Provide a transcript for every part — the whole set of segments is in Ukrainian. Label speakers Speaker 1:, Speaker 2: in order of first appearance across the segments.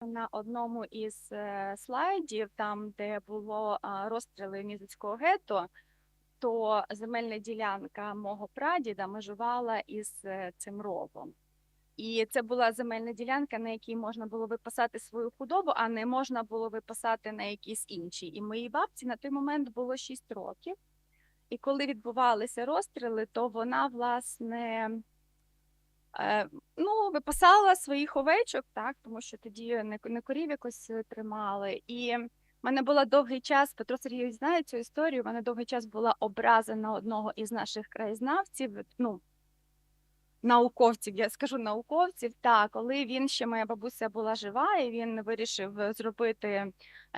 Speaker 1: На одному із слайдів, там, де було розстріли Мізицького гетто, то земельна ділянка мого прадіда межувала із цим ровом. І це була земельна ділянка, на якій можна було випасати свою худобу, а не можна було випасати на якійсь іншій. І моїй бабці на той момент було 6 років. І коли відбувалися розстріли, то вона, власне, випасала своїх овечок, так, тому що тоді не корів якось тримали. І в мене була довгий час, Петро Сергійович знає цю історію, в мене довгий час була образа на одного із наших краєзнавців, науковців, я скажу науковців, так, коли він ще, моя бабуся була жива, і він вирішив зробити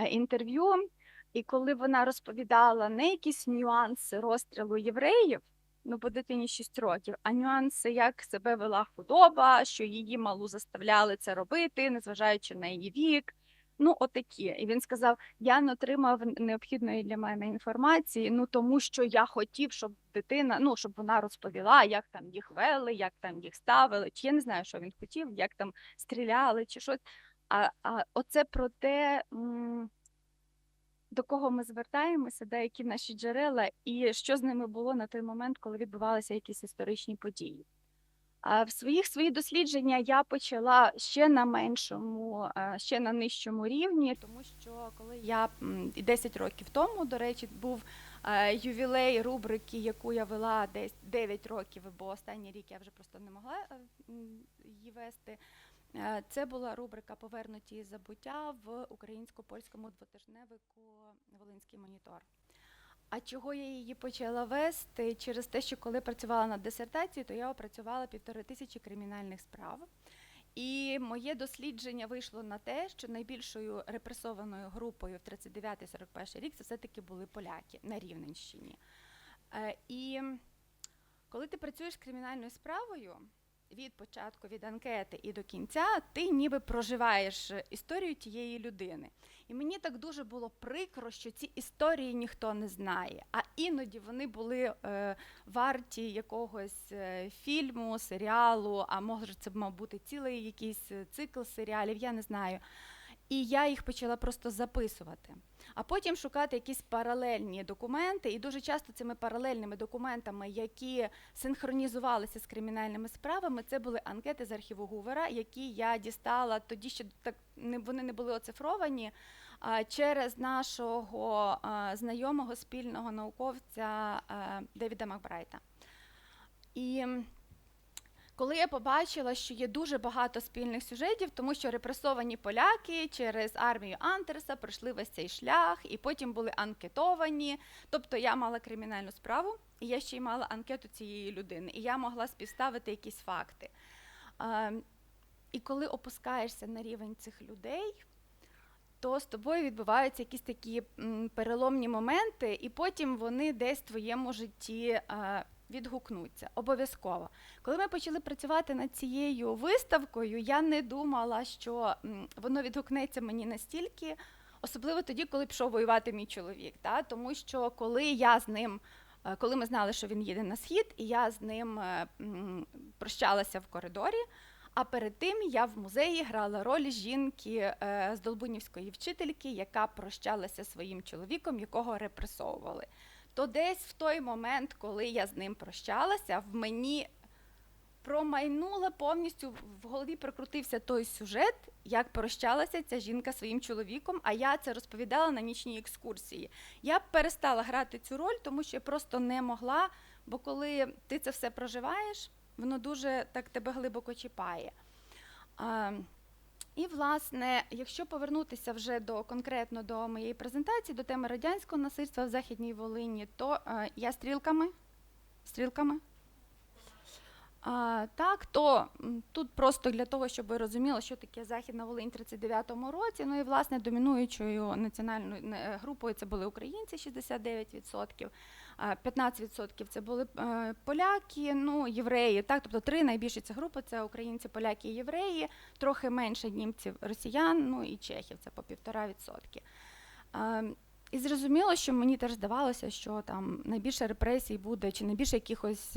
Speaker 1: інтерв'ю, і коли вона розповідала не якісь нюанси розстрілу євреїв, бо дитині 6 років, а нюанси, як себе вела худоба, що її малу заставляли це робити, незважаючи на її вік. Отакі. І він сказав: я не отримав необхідної для мене інформації, тому що я хотів, щоб дитина, щоб вона розповіла, як там їх вели, як там їх ставили, чи я не знаю, що він хотів, як там стріляли, чи щось. А оце про те, до кого ми звертаємося, які наші джерела, і що з ними було на той момент, коли відбувалися якісь історичні події. А в свої дослідження я почала ще на меншому, ще на нижчому рівні, тому що коли я 10 років тому, до речі, був ювілей рубрики, яку я вела десь 9 років, бо останній рік я вже просто не могла її вести. Це була рубрика «Повернуті із забуття» в українсько-польському двотижневику «Волинський монітор». А чого я її почала вести? Через те, що коли працювала над дисертацією, то я опрацювала 1500 кримінальних справ. І моє дослідження вийшло на те, що найбільшою репресованою групою в 39-41 рік це все-таки були поляки на Рівненщині. І коли ти працюєш з кримінальною справою, від початку, від анкети і до кінця, ти ніби проживаєш історію тієї людини. І мені так дуже було прикро, що ці історії ніхто не знає. А іноді вони були варті якогось фільму, серіалу, а може це мав бути цілий якийсь цикл серіалів, я не знаю. І я їх почала просто записувати. А потім шукати якісь паралельні документи, і дуже часто цими паралельними документами, які синхронізувалися з кримінальними справами, це були анкети з архіву Гувера, які я дістала, тоді ще вони не були оцифровані, через нашого знайомого спільного науковця Девіда Макбрайта. І коли я побачила, що є дуже багато спільних сюжетів, тому що репресовані поляки через армію Антерса пройшли весь цей шлях, і потім були анкетовані. Тобто я мала кримінальну справу, і я ще й мала анкету цієї людини, і я могла співставити якісь факти. І коли опускаєшся на рівень цих людей, то з тобою відбуваються якісь такі переломні моменти, і потім вони десь в твоєму житті відгукнуться, обов'язково. Коли ми почали працювати над цією виставкою, я не думала, що воно відгукнеться мені настільки, особливо тоді, коли пішов воювати мій чоловік. Тому що коли ми знали, що він їде на схід, і я з ним прощалася в коридорі, а перед тим я в музеї грала роль жінки з долбунівської вчительки, яка прощалася своїм чоловіком, якого репресовували. То десь в той момент, коли я з ним прощалася, в мені промайнуло повністю, в голові прокрутився той сюжет, як прощалася ця жінка своїм чоловіком, а я це розповідала на нічній екскурсії. Я перестала грати цю роль, тому що я просто не могла, бо коли ти це все проживаєш, воно дуже так тебе глибоко чіпає. І, власне, якщо повернутися вже конкретно до моєї презентації, до теми радянського насильства в Західній Волині, то я стрілками. То тут просто для того, щоб ви розуміли, що таке Західна Волинь в 39-му році. І, власне, домінуючою національною групою це були українці, 69%, 15% це були поляки, євреї. Тобто три найбільші ці групи – це українці, поляки і євреї, трохи менше німців, росіян, і чехів, це по 1,5%. І зрозуміло, що мені теж здавалося, що там найбільше репресій буде, чи найбільше якихось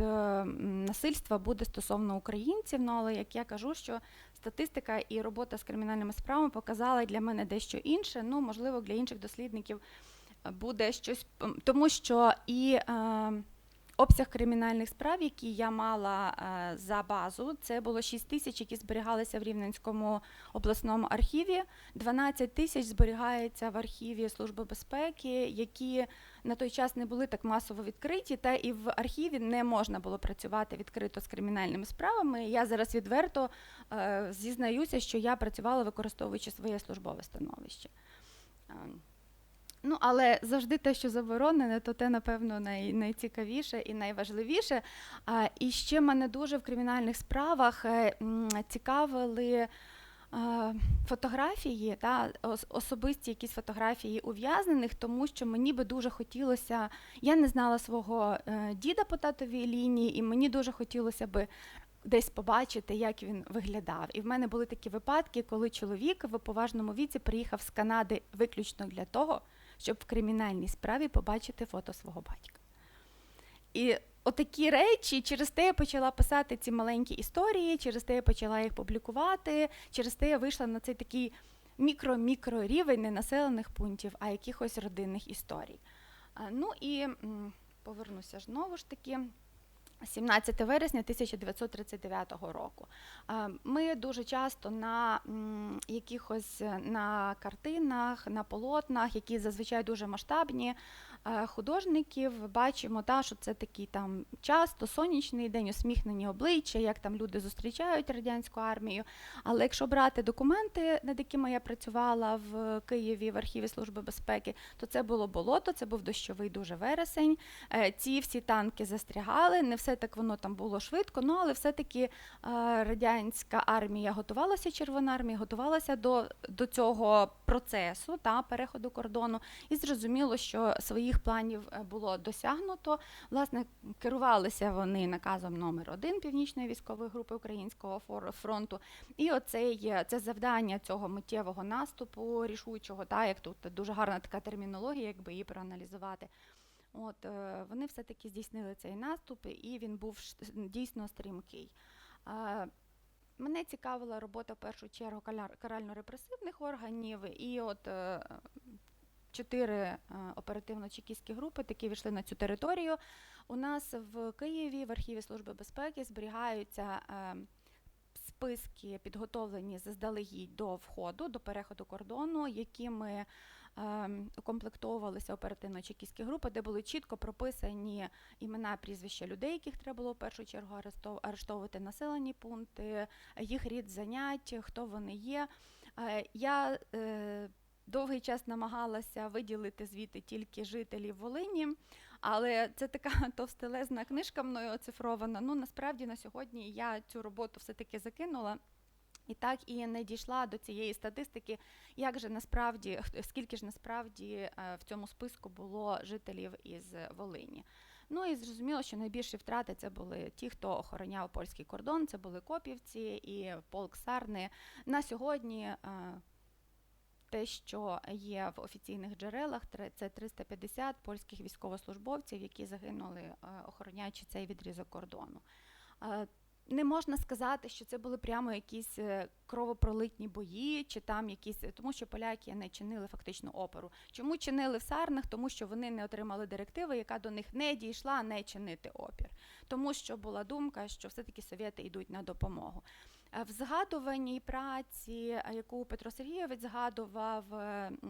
Speaker 1: насильства буде стосовно українців, але як я кажу, що з статистика і робота з кримінальними справами показала для мене дещо інше. Ну, можливо, для інших дослідників буде щось, тому що і обсяг кримінальних справ, які я мала за базу, це було 6 тисяч, які зберігалися в Рівненському обласному архіві, 12 тисяч зберігається в архіві Служби безпеки, які на той час не були так масово відкриті, та і в архіві не можна було працювати відкрито з кримінальними справами. Я зараз відверто зізнаюся, що я працювала, використовуючи своє службове становище. Ну, але завжди те, що заборонене, то те, напевно, найцікавіше і найважливіше. І ще мене дуже в кримінальних справах цікавили фотографії, особисті якісь фотографії ув'язнених, тому що мені би дуже хотілося, я не знала свого діда по татовій лінії, і мені дуже хотілося би десь побачити, як він виглядав. І в мене були такі випадки, коли чоловік в поважному віці приїхав з Канади виключно для того, щоб в кримінальній справі побачити фото свого батька. І отакі речі, через те я почала писати ці маленькі історії, через те я почала їх публікувати, через те я вийшла на цей такий мікро рівень не населених пунктів, а якихось родинних історій. Ну і повернуся знову ж таки. 17 вересня 1939 року. Ми дуже часто на якихось на картинах, на полотнах, які зазвичай дуже масштабні, художників, бачимо, що це такий там часто сонячний день, усміхнені обличчя, як там люди зустрічають радянську армію. Але якщо брати документи, над якими я працювала в Києві, в архіві Служби безпеки, то це було болото, це був дощовий дуже вересень, ці всі танки застрягали, не все так воно там було швидко, але все-таки радянська армія готувалася, Червона армія готувалася до цього процесу, переходу кордону, і зрозуміло, що своїх планів було досягнуто. Власне, керувалися вони наказом номер 1 Північної військової групи Українського фронту, і це завдання цього миттєвого наступу, рішучого, як тут дуже гарна така термінологія, якби її проаналізувати. Вони все-таки здійснили цей наступ, і він був дійсно стрімкий. Мене цікавила робота в першу чергу карально-репресивних органів, і 4 оперативно-чекістські групи таки війшли на цю територію. У нас в Києві в архіві Служби безпеки зберігаються списки, підготовлені заздалегідь до входу, до переходу кордону, якими укомплектовувалися оперативно-чекістські групи, де були чітко прописані імена, прізвища людей, яких треба було в першу чергу арештовувати, населені пункти, їх рід занять, хто вони є. Я довгий час намагалася виділити звідти тільки жителів Волині, але це така товстелезна книжка мною оцифрована. Насправді на сьогодні я цю роботу все-таки закинула. І так і не дійшла до цієї статистики, скільки ж насправді в цьому списку було жителів із Волині. І зрозуміло, що найбільші втрати це були ті, хто охороняв польський кордон, це були копівці і полк Сарни. На сьогодні те, що є в офіційних джерелах, це 350 польських військовослужбовців, які загинули, охороняючи цей відрізок кордону. Не можна сказати, що це були прямо якісь кровопролитні бої, чи там якісь, тому що поляки не чинили фактично опору. Чому чинили в Сарнах? Тому що вони не отримали директиви, яка до них не дійшла, не чинити опір. Тому що була думка, що все-таки совєти йдуть на допомогу. В згадуваній праці, яку Петро Сергійович згадував,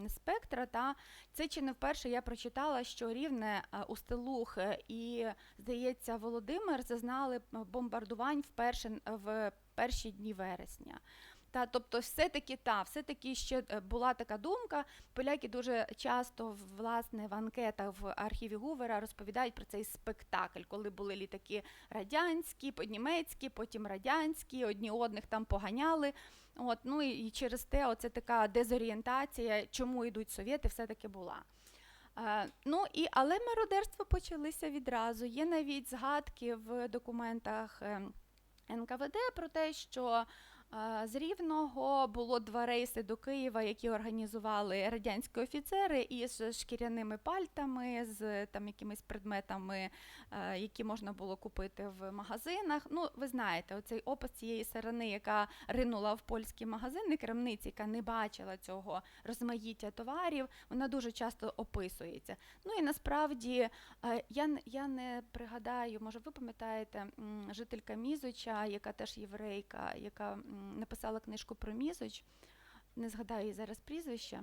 Speaker 1: «Спектра», це чи не вперше я прочитала, що Рівне, Устилух і, здається, Володимир зазнали бомбардувань в перші дні вересня. Тобто все-таки ще була така думка. Поляки дуже часто, власне, в анкетах в архіві Гувера розповідають про цей спектакль, коли були літаки радянські, німецькі, потім радянські, одні одних там поганяли. І через те оце така дезорієнтація, чому йдуть совєти, все-таки була. Але мародерство почалися відразу. Є навіть згадки в документах НКВД про те, що З Рівного було 2 рейси до Києва, які організували радянські офіцери із шкіряними пальтами, з там якимись предметами, які можна було купити в магазинах. Ну, ви знаєте, оцей опис цієї сирени, яка ринула в польські магазини, крамниці, яка не бачила цього розмаїття товарів, вона дуже часто описується. Ну і насправді, я не пригадаю, може ви пам'ятаєте, жителька Мізоча, яка теж єврейка, яка написала книжку про Мізоч, не згадаю її зараз прізвище.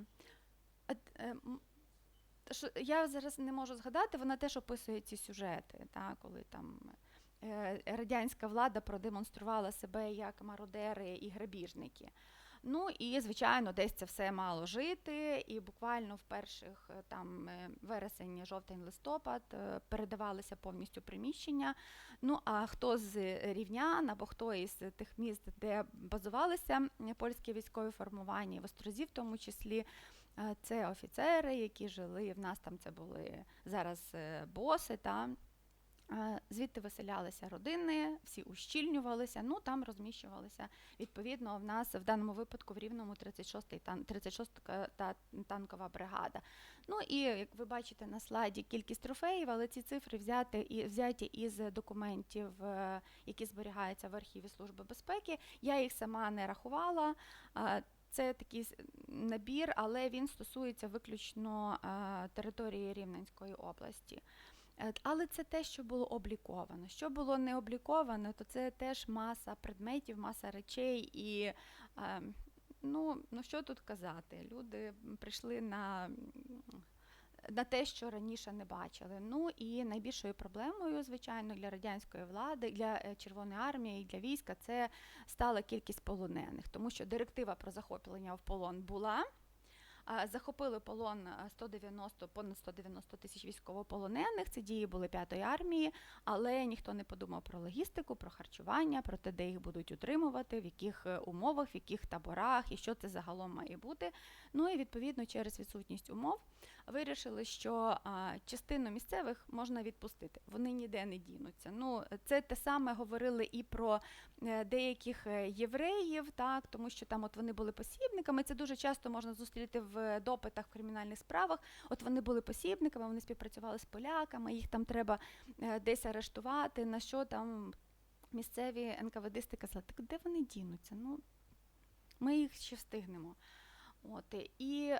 Speaker 1: Я зараз не можу згадати, вона теж описує ці сюжети, та, коли там радянська влада продемонструвала себе як мародери і грабіжники. Ну і, звичайно, десь це все мало жити, і буквально в перших там вересень, жовтень, листопад передавалися повністю приміщення. Ну а хто з рівнян або хто із тих міст, де базувалися польські військові формування, в Острозі в тому числі, це офіцери, які жили, в нас там це були зараз боси, та звідти виселялися родини, всі ущільнювалися, ну там розміщувалися. Відповідно, в нас в даному випадку в Рівному 36-та танкова бригада. Ну і, як ви бачите на слайді, кількість трофеїв, але ці цифри взяті із документів, які зберігаються в архіві Служби безпеки. Я їх сама не рахувала. Це такий набір, але він стосується виключно території Рівненської області. Але це те, що було обліковано. Що було не обліковано, то це теж маса предметів, маса речей. І, ну що тут казати, люди прийшли на те, що раніше не бачили. Ну і найбільшою проблемою, звичайно, для радянської влади, для Червоної армії і для війська це стала кількість полонених. Тому що директива про захоплення в полон була. Захопили полон понад 190 тисяч військовополонених, це дії були 5-ї армії, але ніхто не подумав про логістику, про харчування, про те, де їх будуть утримувати, в яких умовах, в яких таборах і що це загалом має бути. Ну і відповідно через відсутність умов вирішили, що частину місцевих можна відпустити, вони ніде не дінуться. Ну, це те саме говорили і про деяких євреїв, так, тому що там от вони були посібниками, це дуже часто можна зустріти в допитах в кримінальних справах, от вони були посібниками, вони співпрацювали з поляками, їх там треба десь арештувати, на що там місцеві НКВДисти казали, так де вони дінуться, ну, ми їх ще встигнемо. От, і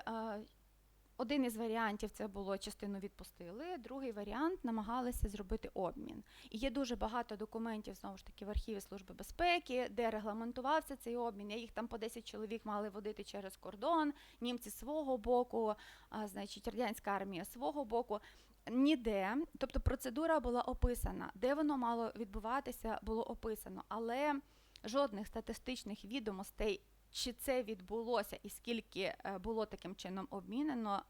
Speaker 1: один із варіантів це було частину відпустили, другий варіант намагалися зробити обмін. І є дуже багато документів, знову ж таки, в архіві Служби безпеки, де регламентувався цей обмін. Їх там по 10 чоловік мали водити через кордон, німці свого боку, значить, радянська армія свого боку. Ніде, тобто процедура була описана, де воно мало відбуватися, було описано, але жодних статистичних відомостей, чи це відбулося і скільки було таким чином обмінено,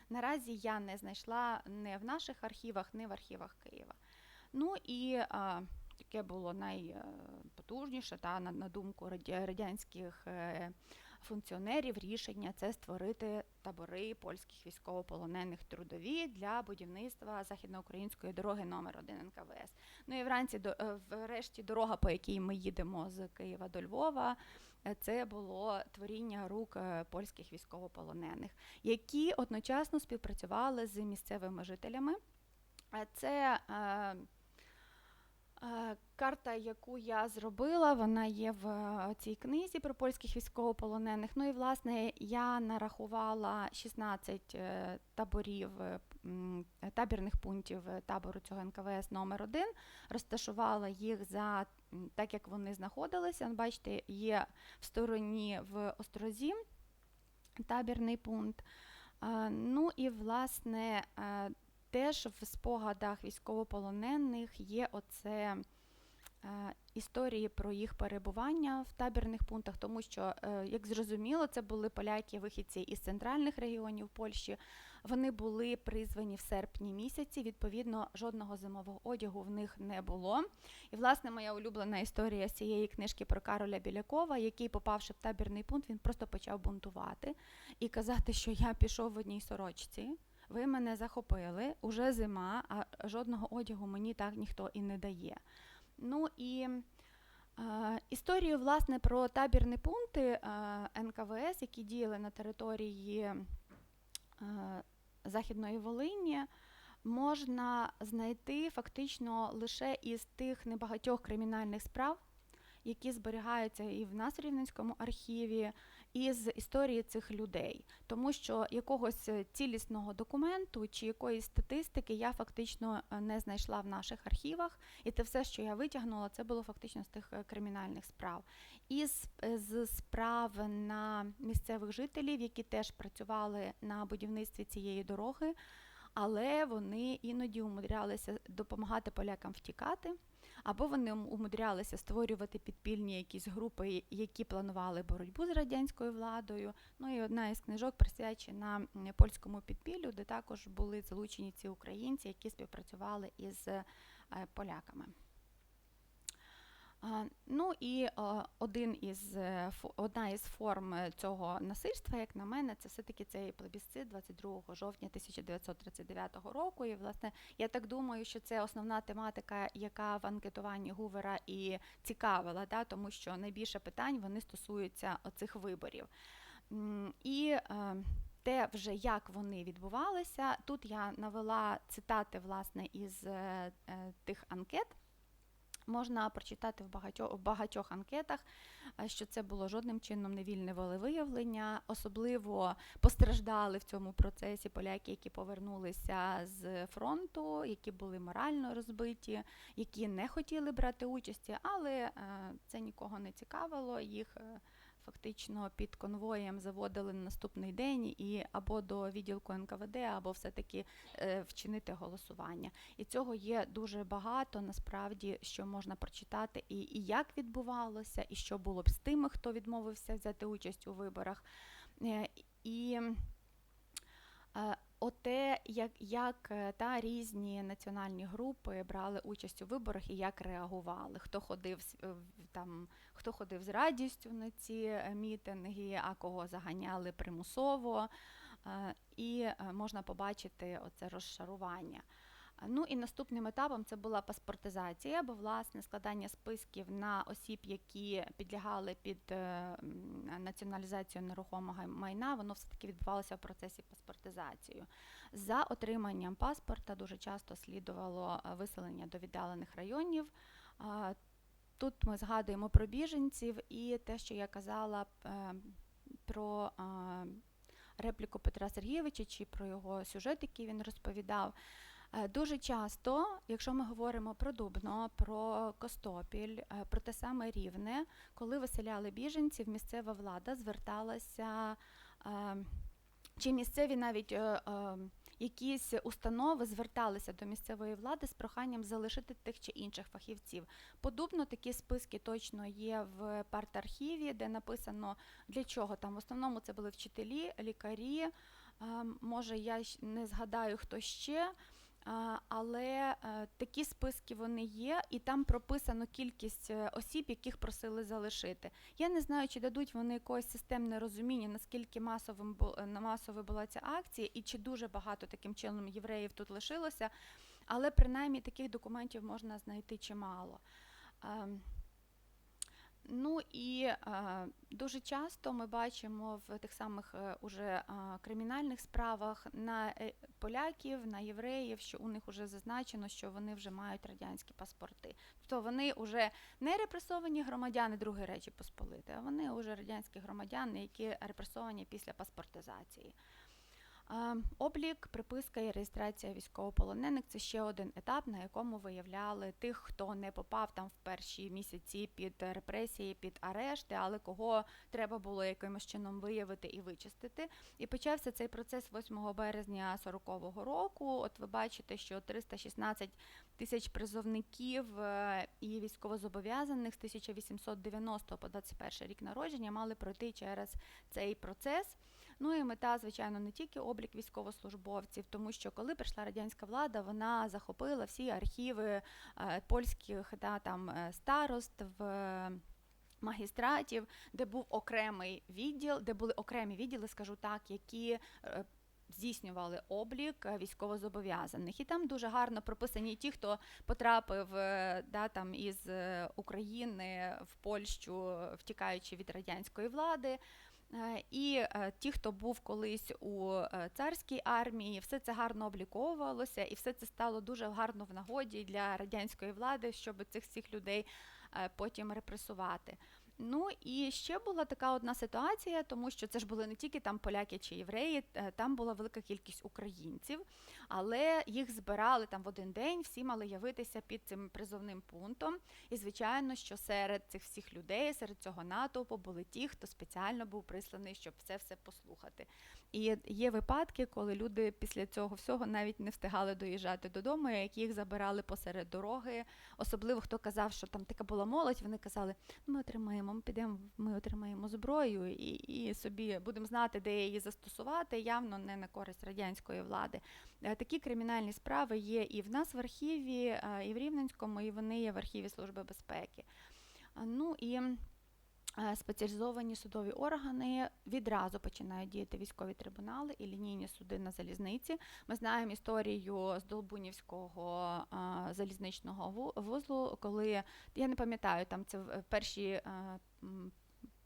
Speaker 1: наразі я не знайшла не в наших архівах, не в архівах Києва. Ну і таке було найпотужніше, на думку радянських функціонерів, рішення – це створити табори польських військовополонених трудові для будівництва західноукраїнської дороги номер 1 НКВС. Ну і врешті дорога, по якій ми їдемо з Києва до Львова, це було творіння рук польських військовополонених, які одночасно співпрацювали з місцевими жителями. Це карта, яку я зробила, вона є в цій книзі про польських військовополонених. Ну і, власне, я нарахувала 16 табірних пунктів табору цього НКВС номер 1, розташувала їх так, як вони знаходилися. Бачите, є в стороні в Острозі табірний пункт. Ну і, власне, теж в спогадах військовополонених є історії про їх перебування в табірних пунктах, тому що, як зрозуміло, це були поляки-вихідці із центральних регіонів Польщі. Вони були призвані в серпні місяці, відповідно, жодного зимового одягу в них не було. І, власне, моя улюблена історія з цієї книжки про Кароля Білякова, який, попавши в табірний пункт, він просто почав бунтувати і казати, що я пішов в одній сорочці. Ви мене захопили, уже зима, а жодного одягу мені так ніхто і не дає. Ну і Історію, власне, про табірні пункти НКВС, які діяли на території Західної Волині, можна знайти фактично лише із тих небагатьох кримінальних справ, які зберігаються і в нас в Рівненському архіві, і з історії цих людей. Тому що якогось цілісного документу чи якоїсь статистики я фактично не знайшла в наших архівах. І те все, що я витягнула, це було фактично з тих кримінальних справ. І з справ на місцевих жителів, які теж працювали на будівництві цієї дороги, але вони іноді умудрялися допомагати полякам втікати, або вони умудрялися створювати підпільні якісь групи, які планували боротьбу з радянською владою. Ну і одна із книжок присвячена польському підпіллю, де також були залучені ці українці, які співпрацювали із поляками. Ну і одна із форм цього насильства, як на мене, це все-таки цей плебісцит 22 жовтня 1939 року. І, власне, я так думаю, що це основна тематика, яка в анкетуванні Гувера і цікавила, да, тому що найбільше питань вони стосуються оцих виборів. І те вже, як вони відбувалися, тут я навела цитати, власне, із тих анкет. Можна прочитати в багатьох анкетах, що це було жодним чином не вільне волевиявлення. Особливо постраждали в цьому процесі поляки, які повернулися з фронту, які були морально розбиті, які не хотіли брати участі, але це нікого не цікавило. Їх фактично під конвоєм заводили на наступний день і або до відділку НКВД, або все-таки вчинити голосування. І цього є дуже багато, насправді, що можна прочитати, і як відбувалося, і що було б з тими, хто відмовився взяти участь у виборах. І оте, як різні національні групи брали участь у виборах і як реагували. Хто ходив з радістю на ці мітинги, а кого заганяли примусово. І можна побачити оце розшарування. Ну і наступним етапом це була паспортизація, або, власне, складання списків на осіб, які підлягали під націоналізацію нерухомого майна, воно все-таки відбувалося в процесі паспортизації. За отриманням паспорта дуже часто слідувало виселення до віддалених районів. Тут ми згадуємо про біженців і те, що я казала про репліку Петра Сергійовича, чи про його сюжет, який він розповідав. Дуже часто, якщо ми говоримо про Дубно, про Костопіль, про те саме Рівне, коли виселяли біженців, місцева влада зверталася, чи місцеві навіть якісь установи зверталися до місцевої влади з проханням залишити тих чи інших фахівців. По Дубну такі списки точно є в партархіві, де написано для чого там. В основному це були вчителі, лікарі, може я не згадаю хто ще, але такі списки вони є, і там прописано кількість осіб, яких просили залишити. Я не знаю, чи дадуть вони якогось системне розуміння, наскільки масовою була ця акція, і чи дуже багато таким чином євреїв тут лишилося, але принаймні таких документів можна знайти чимало. Ну і дуже часто ми бачимо в тих самих уже кримінальних справах на поляків, на євреїв, що у них вже зазначено, що вони вже мають радянські паспорти. Тобто вони вже не репресовані громадяни Другої Речі Посполитої, а вони вже радянські громадяни, які репресовані після паспортизації. Облік, приписка і реєстрація військовополонених – це ще один етап, на якому виявляли тих, хто не попав там в перші місяці під репресії, під арешти, але кого треба було якимось чином виявити і вичистити. І почався цей процес 8 березня 40-го року. От ви бачите, що 316 тисяч призовників і військовозобов'язаних з 1890 по 21 рік народження мали пройти через цей процес. Ну і мета, звичайно, не тільки облік військовослужбовців, тому що коли прийшла радянська влада, вона захопила всі архіви польських старост, магістратів, де був окремий відділ, де були окремі відділи, скажу так, які
Speaker 2: здійснювали облік військовозобов'язаних. І там дуже гарно прописані ті, хто потрапив там, із України в Польщу, втікаючи від радянської влади. І ті, хто був колись у царській армії, все це гарно обліковувалося, і все це стало дуже гарно в нагоді для радянської влади, щоб цих всіх людей потім репресувати. Ну і ще була така одна ситуація, тому що це ж були не тільки там поляки чи євреї, там була велика кількість українців, але їх збирали там в один день, всі мали явитися під цим призовним пунктом. І звичайно, що серед цих всіх людей, серед цього натовпу були ті, хто спеціально був присланий, щоб це все послухати. І є випадки, коли люди після цього всього навіть не встигали доїжджати додому, які їх забирали посеред дороги. Особливо, хто казав, що там така була молодь, вони казали, ми підемо, ми отримаємо зброю і собі будемо знати, де її застосувати, явно не на користь радянської влади. Такі кримінальні справи є і в нас в архіві, і в Рівненському, і вони є в архіві Служби безпеки. Ну і спеціалізовані судові органи відразу починають діяти військові трибунали і лінійні суди на залізниці. Ми знаємо історію з Долбунівського залізничного вузлу, коли, я не пам'ятаю, там це перші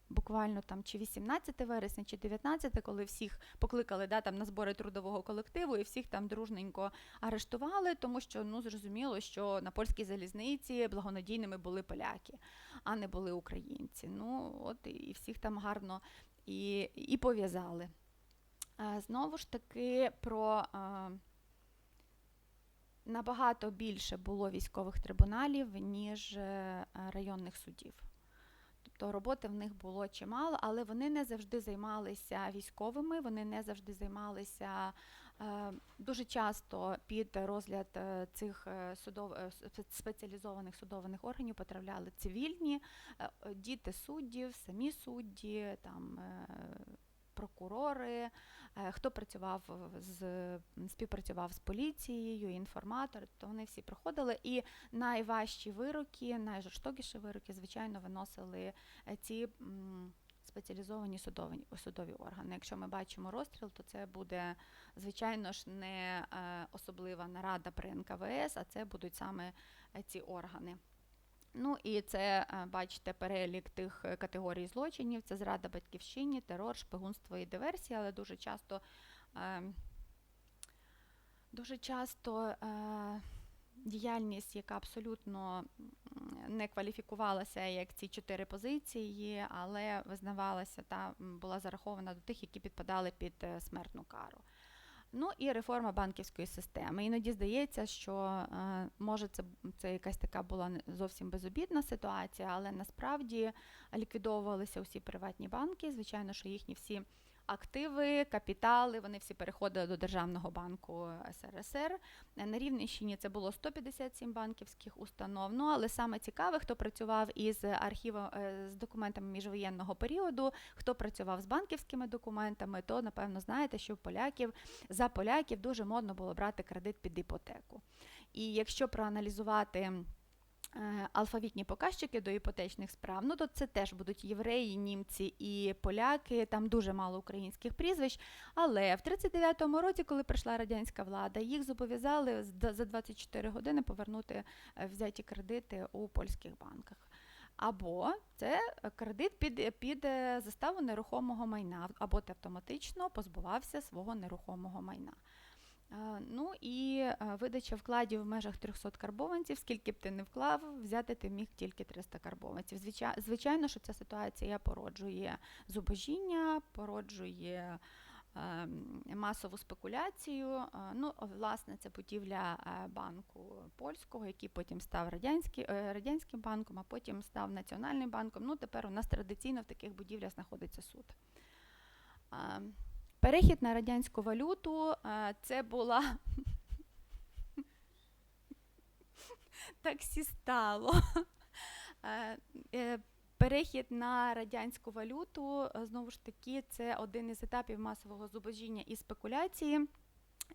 Speaker 2: буквально там чи 18 вересня, чи 19, коли всіх покликали там на збори трудового колективу і всіх там дружненько арештували, тому що зрозуміло, що на польській залізниці благонадійними були поляки, а не були українці. І всіх там гарно і пов'язали. Знову ж таки, набагато більше було військових трибуналів, ніж районних судів. Тобто роботи в них було чимало, але вони не завжди займалися військовими, вони не завжди займалися, дуже часто під розгляд цих спеціалізованих судових органів потрапляли цивільні, діти суддів, самі судді, там прокурори, хто співпрацював з поліцією, інформатори, то вони всі проходили. І найважчі вироки, найжорстокіші вироки, звичайно, виносили ці спеціалізовані судові органи. Якщо ми бачимо розстріл, то це буде, звичайно ж, не особлива нарада при НКВС, а це будуть саме ці органи. І це, бачите, перелік тих категорій злочинів. Це зрада батьківщині, терор, шпигунство і диверсія, але дуже часто діяльність, яка абсолютно не кваліфікувалася як ці 4 позиції, але визнавалася та була зарахована до тих, які підпадали під смертну кару. І реформа банківської системи. Іноді здається, що може це якась така була зовсім безобідна ситуація, але насправді ліквідовувалися усі приватні банки. Звичайно, що їхні всі активи, капітали, вони всі переходили до Державного банку СРСР. На Рівненщині це було 157 банківських установ. Але саме цікаве, хто працював із архівом, з документами міжвоєнного періоду, хто працював з банківськими документами, то, напевно, знаєте, що за поляків дуже модно було брати кредит під іпотеку. І якщо проаналізувати алфавітні показчики до іпотечних справ, то це теж будуть євреї, німці і поляки, там дуже мало українських прізвищ, але в 1939 році, коли прийшла радянська влада, їх зобов'язали за 24 години повернути взяті кредити у польських банках. Або це кредит під заставу нерухомого майна, або ти автоматично позбувався свого нерухомого майна. І видача вкладів в межах 300 карбованців, скільки б ти не вклав, взяти ти міг тільки 300 карбованців. Звичайно, що ця ситуація породжує зубожіння, породжує масову спекуляцію. Власне, це будівля банку польського, який потім став радянським банком, а потім став Національним банком. Тепер у нас традиційно в таких будівлях знаходиться суд. Перехід на радянську валюту – це була так всі стало. Перехід на радянську валюту, знову ж таки, це один із етапів масового зубожіння і спекуляції.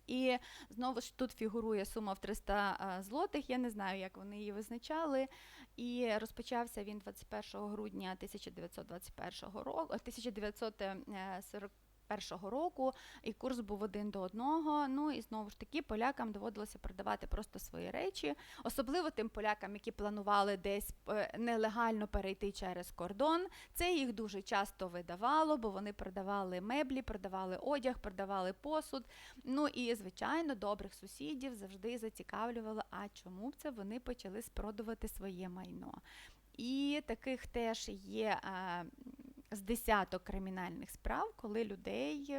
Speaker 2: І знову ж тут фігурує сума в 300 злотих, я не знаю, як вони її визначали. І розпочався він 21 грудня 1941 року, 1941 21-го року, і курс був 1:1. Ну і знову ж таки полякам доводилося продавати просто свої речі, особливо тим полякам, які планували десь нелегально перейти через кордон. Це їх дуже часто видавало, бо вони продавали меблі, продавали одяг, продавали посуд. Ну і, звичайно, добрих сусідів завжди зацікавлювало, а чому б це вони почали спродувати своє майно. І таких теж є з десяток кримінальних справ, коли людей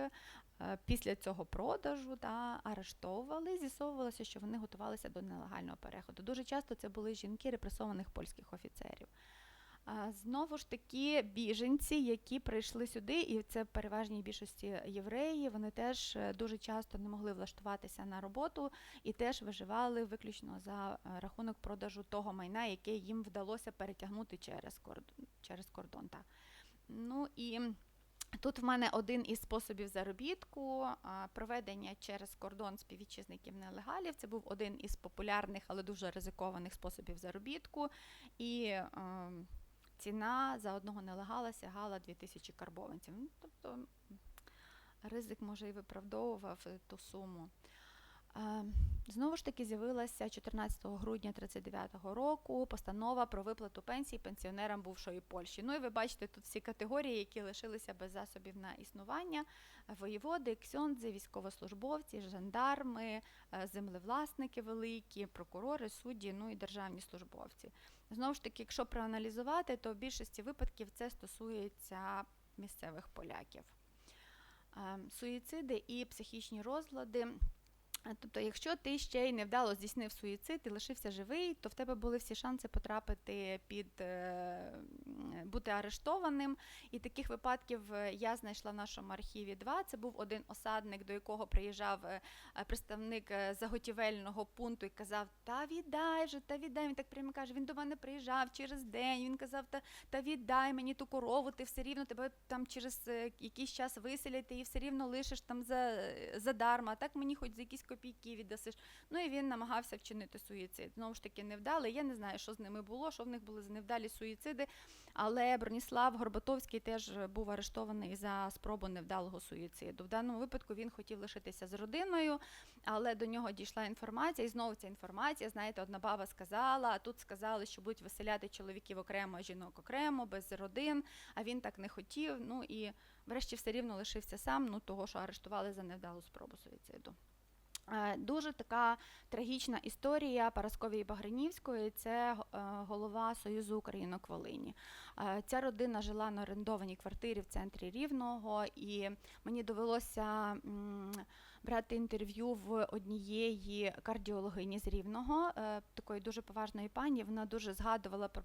Speaker 2: після цього продажу арештовували, з'ясовувалося, що вони готувалися до нелегального переходу. Дуже часто це були жінки репресованих польських офіцерів. Знову ж таки, біженці, які прийшли сюди, і це в переважній більшості євреї, вони теж дуже часто не могли влаштуватися на роботу і теж виживали виключно за рахунок продажу того майна, яке їм вдалося перетягнути через кордон. Так. Ну і тут в мене один із способів заробітку – проведення через кордон співвітчизників нелегалів. Це був один із популярних, але дуже ризикованих способів заробітку. І ціна за одного нелегала сягала 2000 карбованців. Ну, тобто ризик, може, і виправдовував ту суму. Знову ж таки з'явилася 14 грудня 1939 року постанова про виплату пенсій пенсіонерам бувшої Польщі. Ну і ви бачите тут всі категорії, які лишилися без засобів на існування. Воєводи, ксьондзи, військовослужбовці, жандарми, землевласники великі, прокурори, судді, ну і державні службовці. Знову ж таки, якщо проаналізувати, то в більшості випадків це стосується місцевих поляків. Суїциди і психічні розлади. Тобто, якщо ти ще й невдало здійснив суїцид і лишився живий, то в тебе були всі шанси потрапити бути арештованим. І таких випадків я знайшла в нашому архіві 2. Це був один осадник, до якого приїжджав представник заготівельного пункту і казав: та віддай же, та віддай. Він так прямо каже: він до мене приїжджав через день, він казав: та віддай мені ту корову, ти все рівно, тебе там через якийсь час виселять, ти її все рівно лишиш там задарма, а так мені хоч за якісь копійки віддасиш. Ну і він намагався вчинити суїцид. Знову ж таки, невдалий. Я не знаю, що з ними було, що в них були за невдалі суїциди, але Броніслав Горбатовський теж був арештований за спробу невдалого суїциду. В даному випадку він хотів лишитися з родиною, але до нього дійшла інформація, і знову ця інформація, знаєте, одна баба сказала, а тут сказали, що будуть виселяти чоловіків окремо, а жінок окремо, без родин, а він так не хотів, ну і врешті все рівно лишився сам, ну того, що арештували за невдалу спробу суїциду. Дуже така трагічна історія Парасковії Багринівської, це голова Союзу українок Волині. Ця родина жила на орендованій квартирі в центрі Рівного, і мені довелося брати інтерв'ю в однієї кардіологині з Рівного, такої дуже поважної пані. Вона дуже згадувала про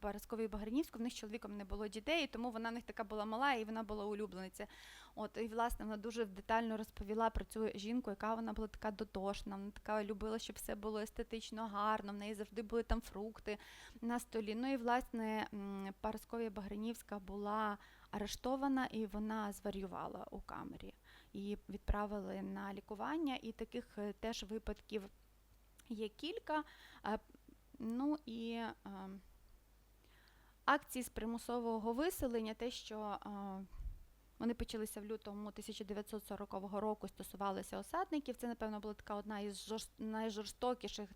Speaker 2: Парасковію Багринівську, в них з чоловіком не було дітей, тому вона в них така була мала, і вона була улюблениця. І, власне, вона дуже детально розповіла про цю жінку, яка вона була така дотошна, вона така любила, щоб все було естетично гарно, в неї завжди були там фрукти на столі. Ну і, власне, Парасковія Багринівська була арештована, і вона зварювала у камері. Її відправили на лікування, і таких теж випадків є кілька. Ну і акції з примусового виселення, те, що вони почалися в лютому 1940 року, стосувалися осадників. Це, напевно, була така одна із найжорстокіших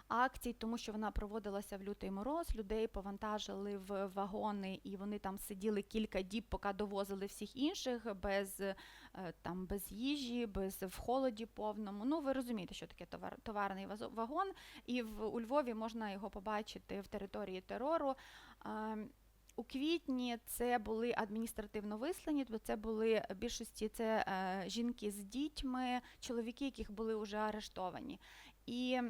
Speaker 2: акцій, тому що вона проводилася в лютий мороз, людей повантажили в вагони, і вони там сиділи кілька діб, поки довозили всіх інших, без їжі, в холоді повному. Ну, ви розумієте, що таке товарний вагон, і у Львові можна його побачити в території терору. У квітні це були адміністративно вислані, тобто це були в більшості жінки з дітьми, чоловіки, яких були вже арештовані. І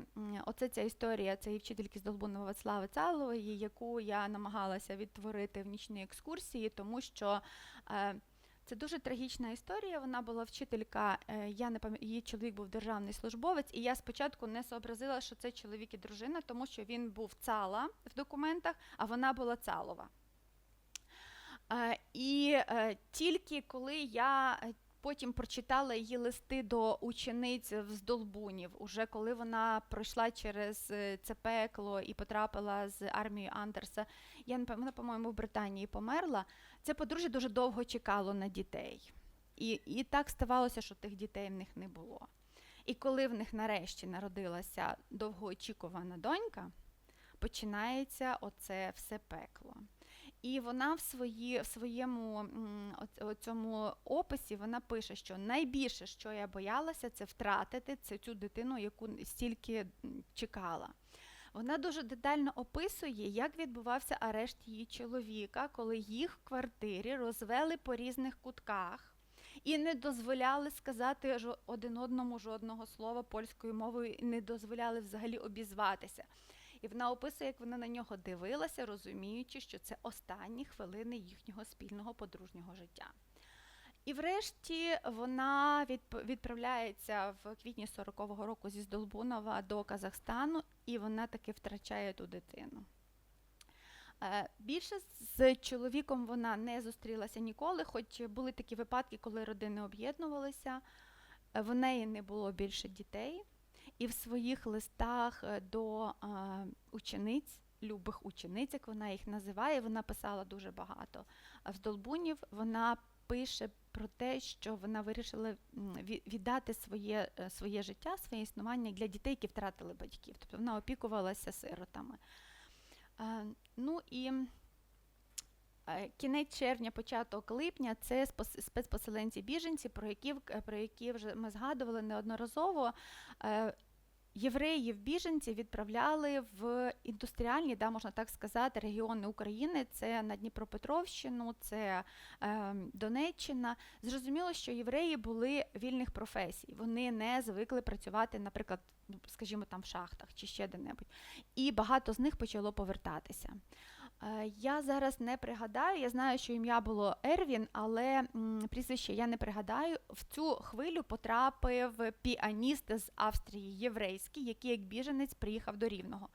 Speaker 2: оце ця історія цієї вчительки з Долбунова Вацлави Цалової, яку я намагалася відтворити в нічній екскурсії, тому що це дуже трагічна історія. Вона була вчителька, її чоловік був державний службовець, і я спочатку не сообразила, що це чоловік і дружина, тому що він був Цала в документах, а вона була Цалова. І тільки коли я потім прочитала її листи до учениць з Долбунів, уже коли вона пройшла через це пекло і потрапила з армією Андерса, вона, по-моєму, в Британії померла, це подружжя дуже довго чекало на дітей. І так ставалося, що тих дітей в них не було. І коли в них нарешті народилася довгоочікувана донька, починається оце все пекло. І вона в своєму цьому описі вона пише, що найбільше, що я боялася, це втратити цю дитину, яку стільки чекала. Вона дуже детально описує, як відбувався арешт її чоловіка, коли їх в квартирі розвели по різних кутках і не дозволяли сказати один одному жодного слова польською мовою, і не дозволяли взагалі обізватися. І вона описує, як вона на нього дивилася, розуміючи, що це останні хвилини їхнього спільного подружнього життя. І врешті вона відправляється в квітні 40-го року зі Здолбунова до Казахстану, і вона таки втрачає ту дитину. Більше з чоловіком вона не зустрілася ніколи, хоч були такі випадки, коли родини об'єднувалися. В неї не було більше дітей. І в своїх листах до учениць, любих учениць, як вона їх називає, вона писала дуже багато. А в Здолбунів вона пише про те, що вона вирішила віддати своє життя, своє існування для дітей, які втратили батьків. Тобто вона опікувалася сиротами. Ну і кінець червня, початок липня – це спецпоселенці-біженці, про які вже ми згадували неодноразово. Євреїв-біженців відправляли в індустріальні, можна так сказати, регіони України. Це на Дніпропетровщину, це Донеччина. Зрозуміло, що євреї були вільних професій. Вони не звикли працювати, наприклад, скажімо, там в шахтах чи ще де-небудь. І багато з них почало повертатися. Я зараз не пригадаю, я знаю, що ім'я було Ервін, але прізвище я не пригадаю. В цю хвилю потрапив піаніст з Австрії, єврейський, який як біженець приїхав до Рівного.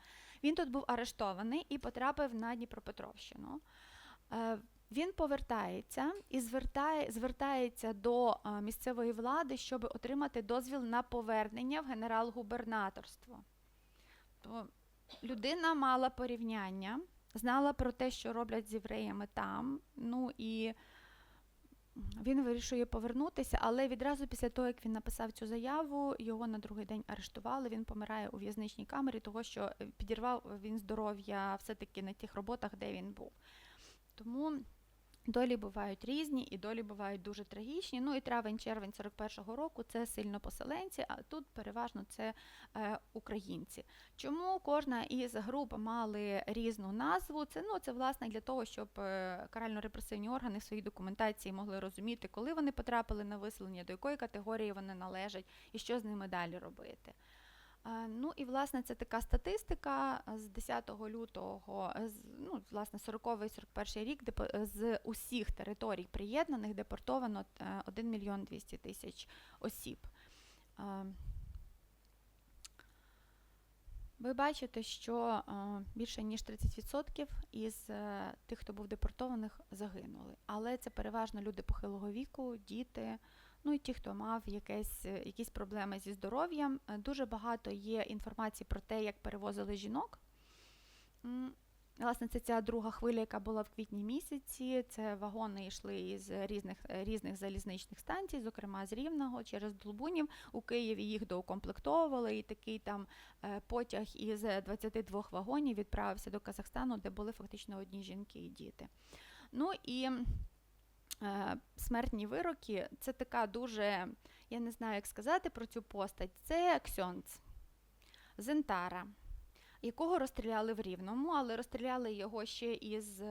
Speaker 2: Він тут був арештований і потрапив на Дніпропетровщину. Він повертається і звертається до місцевої влади, щоб отримати дозвіл на повернення в генерал-губернаторство. То людина мала порівняння, знала про те, що роблять з євреями там, ну і він вирішує повернутися, але відразу після того, як він написав цю заяву, його на другий день арештували, він помирає у в'язничній камері, того, що підірвав він здоров'я все-таки на тих роботах, де він був. Тому долі бувають різні і долі бувають дуже трагічні. Ну і травень-червень 41-го року – це сильно поселенці, а тут переважно це українці. Чому кожна із груп мали різну назву? Це власне для того, щоб карально-репресивні органи в своїй документації могли розуміти, коли вони потрапили на виселення, до якої категорії вони належать і що з ними далі робити. Ну і, власне, це така статистика з 10 лютого, власне, 40-41 рік, з усіх територій приєднаних депортовано 1 мільйон 200 тисяч осіб. Ви бачите, що більше ніж 30% із тих, хто був депортованих, загинули. Але це переважно люди похилого віку, діти, ну і ті, хто мав якісь проблеми зі здоров'ям. Дуже багато є інформації про те, як перевозили жінок. Власне, це ця друга хвиля, яка була в квітні місяці. Це вагони йшли із різних залізничних станцій, зокрема з Рівного, через Долбунів. У Києві їх доукомплектовували, і такий там потяг із 22 вагонів відправився до Казахстану, де були фактично одні жінки і діти. Ну і смертні вироки – це така дуже, я не знаю, як сказати про цю постать. Це ксьондз Зентара, якого розстріляли в Рівному, але розстріляли його ще із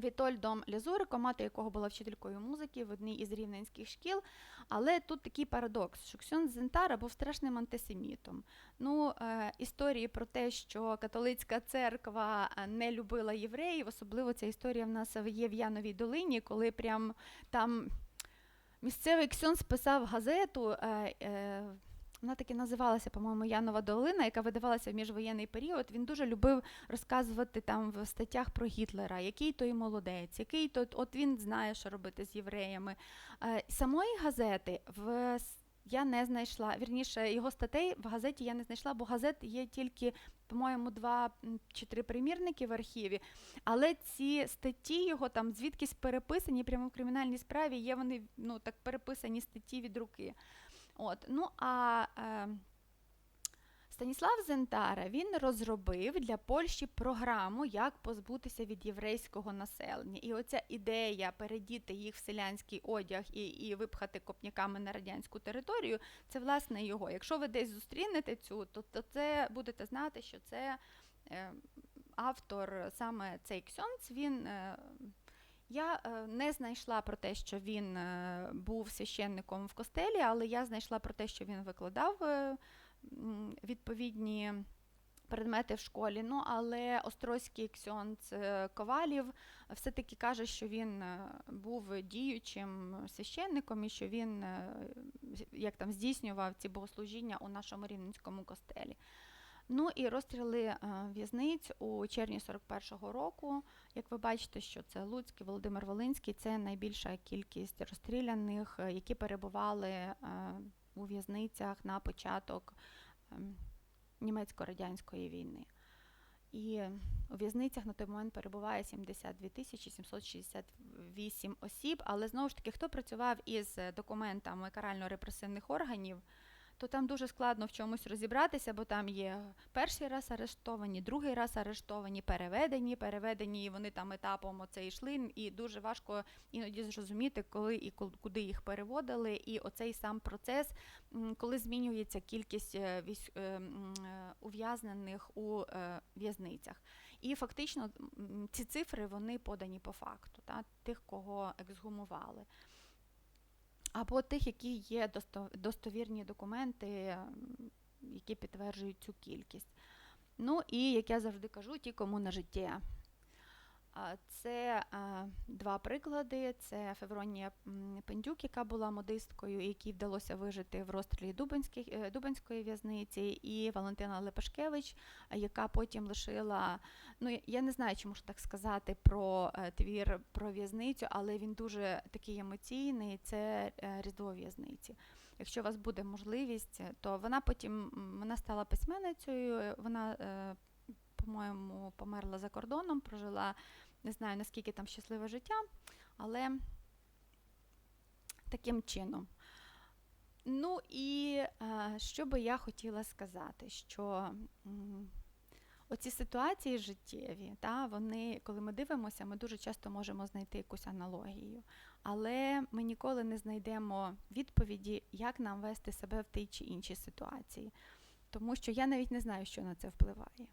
Speaker 2: Вітольдом Лязуриком, мати якого була вчителькою музики в одній із рівненських шкіл. Але тут такий парадокс, що ксьондз Зентара був страшним антисемітом. Історії про те, що католицька церква не любила євреїв, особливо ця історія в нас є в Яновій долині, коли прям там місцевий ксьондз писав газету, вона таки називалася, по-моєму, Янова долина, яка видавалася в міжвоєнний період. Він дуже любив розказувати там в статтях про Гітлера, який той молодець, який то, от він знає, що робити з євреями. Самої газети я не знайшла, вірніше, його статей в газеті я не знайшла, бо газет є тільки по-моєму, 2 чи 3 примірники в архіві, але ці статті його там звідкись переписані, прямо в кримінальній справі є вони, ну, так переписані статті від руки. От, ну, Станіслав Зентара, він розробив для Польщі програму, як позбутися від єврейського населення. І оця ідея передіти їх в селянський одяг і випхати копняками на радянську територію, це, власне, його. Якщо ви десь зустрінете цю, то це будете знати, що це автор, саме цей ксьондз, він... Я не знайшла про те, що він був священником в костелі, але я знайшла про те, що він викладав відповідні предмети в школі. Ну, але острозький ксьондз Ковалів все-таки каже, що він був діючим священником і що він як там здійснював ці богослужіння у нашому Рівненському костелі. Ну і розстріли в'язниць у червні 41-го року. Як ви бачите, що це Луцьк і Володимир Волинський, це найбільша кількість розстріляних, які перебували у в'язницях на початок німецько-радянської війни. І у в'язницях на той момент перебуває 72 768 осіб, але знову ж таки, хто працював із документами карально-репресивних органів, то там дуже складно в чомусь розібратися, бо там є перший раз арештовані, другий раз арештовані, переведені, і вони там етапом оце йшли, і дуже важко іноді зрозуміти, коли і куди їх переводили, і оцей сам процес, коли змінюється кількість ув'язнених у в'язницях. І фактично ці цифри, вони подані по факту, тих, кого ексгумували. Або тих, які є достовірні документи, які підтверджують цю кількість. Ну і, як я завжди кажу, ті, кому на життя. Це 2 приклади. Це Февронія Пендюк, яка була модисткою, якій вдалося вижити в розстрілі Дубенської в'язниці, і Валентина Лепешкевич, яка потім лишила, ну я не знаю, чи можу так сказати про твір про в'язницю, але він дуже такий емоційний, це Різдво в'язниці. Якщо у вас буде можливість, то вона стала письменницею, вона по-моєму, померла за кордоном, прожила, не знаю, наскільки там щасливе життя, але таким чином. Ну і що би я хотіла сказати, що оці ситуації життєві, вони, коли ми дивимося, ми дуже часто можемо знайти якусь аналогію, але ми ніколи не знайдемо відповіді, як нам вести себе в тій чи іншій ситуації. Тому що я навіть не знаю, що на це впливає.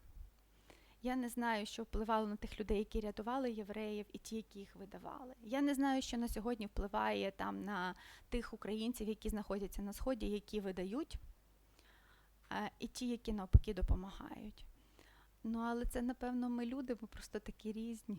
Speaker 2: Я не знаю, що впливало на тих людей, які рятували євреїв, і ті, які їх видавали. Я не знаю, що на сьогодні впливає там на тих українців, які знаходяться на Сході, які видають, і ті, які навпаки допомагають. Ну, але це, напевно, ми люди, ми просто такі різні.